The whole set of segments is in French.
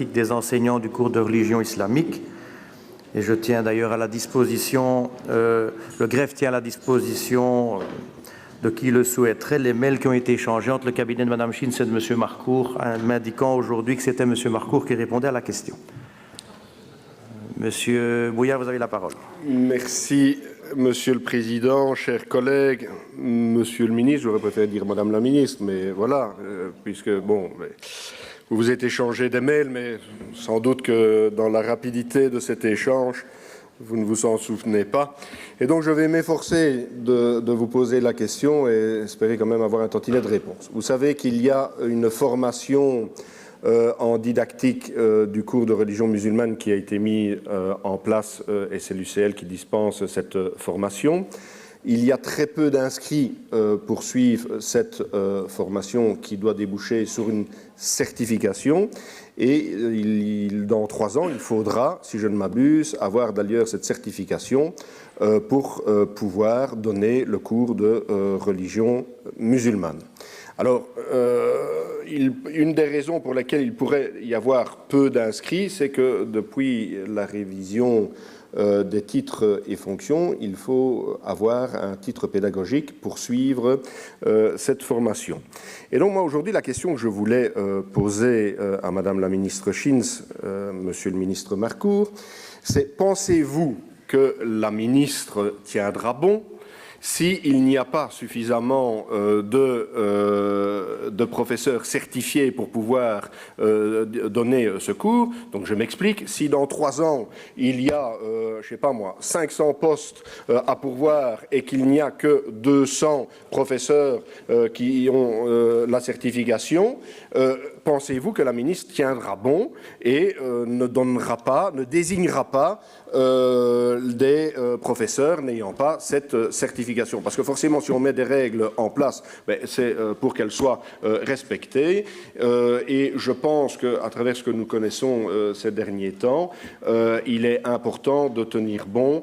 des enseignants du cours de religion islamique. Et je tiens d'ailleurs à la disposition, le greffe tient à la disposition de qui le souhaiterait les mails qui ont été échangés entre le cabinet de Mme Schins et de M. Marcourt, m'indiquant aujourd'hui que c'était M. Marcourt qui répondait à la question. Monsieur Bouillard, vous avez la parole. Merci, Monsieur le Président, chers collègues, Monsieur le Ministre, j'aurais préféré dire Madame la Ministre, mais voilà, puisque, bon, vous vous êtes échangé des mails, mais sans doute que dans la rapidité de cet échange, vous ne vous en souvenez pas. Et donc, je vais m'efforcer de vous poser la question et espérer quand même avoir un tantinet de réponse. Vous savez qu'il y a une formation en didactique du cours de religion musulmane qui a été mis en place, et c'est l'UCL qui dispense cette formation. Il y a très peu d'inscrits pour suivre cette formation qui doit déboucher sur une certification. Et dans 3 ans, il faudra, si je ne m'abuse, avoir d'ailleurs cette certification pour pouvoir donner le cours de religion musulmane. Alors, une des raisons pour lesquelles il pourrait y avoir peu d'inscrits, c'est que depuis la révision des titres et fonctions, il faut avoir un titre pédagogique pour suivre cette formation. Et donc, moi, aujourd'hui, la question que je voulais poser à Madame la ministre Schins, Monsieur le ministre Marcourt, c'est: pensez-vous que la ministre tiendra bon s'il n'y a pas suffisamment de professeurs certifiés pour pouvoir donner ce cours? Donc je m'explique, si dans 3 ans il y a, je sais pas moi, 500 postes à pourvoir et qu'il n'y a que 200 professeurs qui ont la certification, pensez-vous que la ministre tiendra bon et ne désignera pas des professeurs n'ayant pas cette certification? Parce que forcément, si on met des règles en place, c'est pour qu'elles soient respectées. Et je pense qu'à travers ce que nous connaissons ces derniers temps, il est important de tenir bon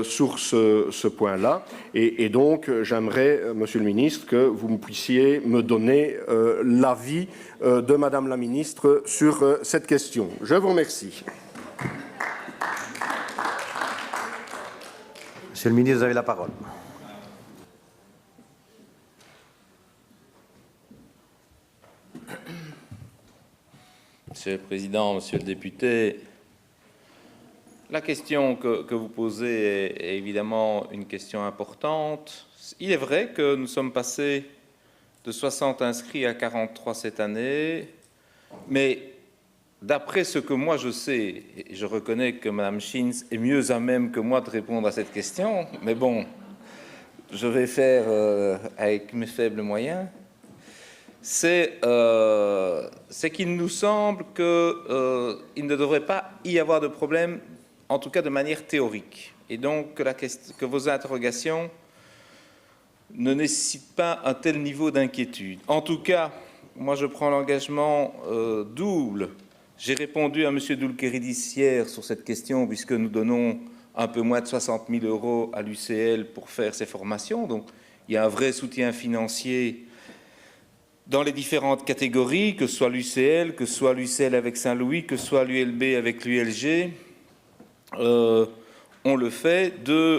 sur ce point-là. Et donc, j'aimerais, Monsieur le Ministre, que vous puissiez me donner l'avis de Madame la Ministre sur cette question. Je vous remercie. Monsieur le Ministre, vous avez la parole. Monsieur le Président, Monsieur le député, la question que vous posez est évidemment une question importante. Il est vrai que nous sommes passés de 60 inscrits à 43 cette année, mais d'après ce que moi je sais, et je reconnais que Mme Schins est mieux à même que moi de répondre à cette question, mais bon, je vais faire avec mes faibles moyens, c'est qu'il nous semble qu'il ne devrait pas y avoir de problème, en tout cas de manière théorique, et donc que vos interrogations ne nécessitent pas un tel niveau d'inquiétude. En tout cas, moi je prends l'engagement double. J'ai répondu à M. Doulkeridis hier sur cette question, puisque nous donnons un peu moins de 60 000 € à l'UCL pour faire ces formations. Donc, il y a un vrai soutien financier dans les différentes catégories, que ce soit l'UCL, que ce soit l'UCL avec Saint-Louis, que ce soit l'ULB avec l'ULG. On le fait.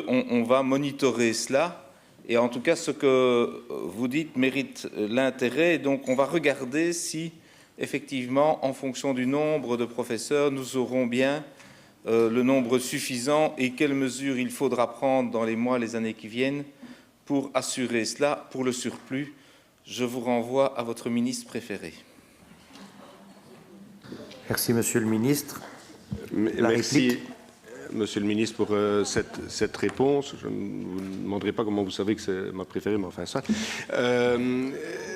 On va monitorer cela. Et en tout cas, ce que vous dites mérite l'intérêt. Donc, on va regarder si, effectivement, en fonction du nombre de professeurs, nous aurons bien le nombre suffisant et quelles mesures il faudra prendre dans les mois, les années qui viennent pour assurer cela. Pour le surplus, je vous renvoie à votre ministre préféré. Merci, Monsieur le Ministre. Merci, Monsieur le Ministre, pour cette réponse. Je ne vous demanderai pas comment vous savez que c'est ma préférée, mais enfin ça.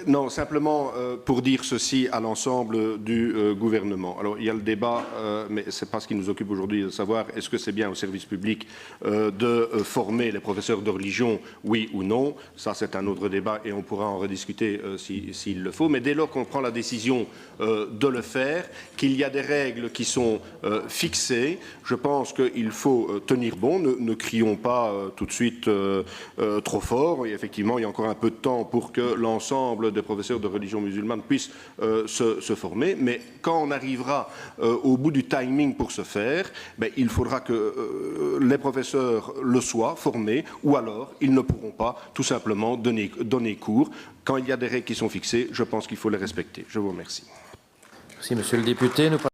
Non, simplement pour dire ceci à l'ensemble du gouvernement. Alors, il y a le débat, mais ce n'est pas ce qui nous occupe aujourd'hui, de savoir est-ce que c'est bien au service public de former les professeurs de religion, oui ou non. Ça, c'est un autre débat et on pourra en rediscuter s'il le faut. Mais dès lors qu'on prend la décision de le faire, qu'il y a des règles qui sont fixées, je pense qu'il faut tenir bon. Ne crions pas tout de suite trop fort. Et effectivement, il y a encore un peu de temps pour que l'ensemble des professeurs de religion musulmane puissent se former. Mais quand on arrivera au bout du timing pour ce faire, il faudra que les professeurs le soient formés, ou alors ils ne pourront pas tout simplement donner cours. Quand il y a des règles qui sont fixées, je pense qu'il faut les respecter. Je vous remercie. Merci, monsieur le député.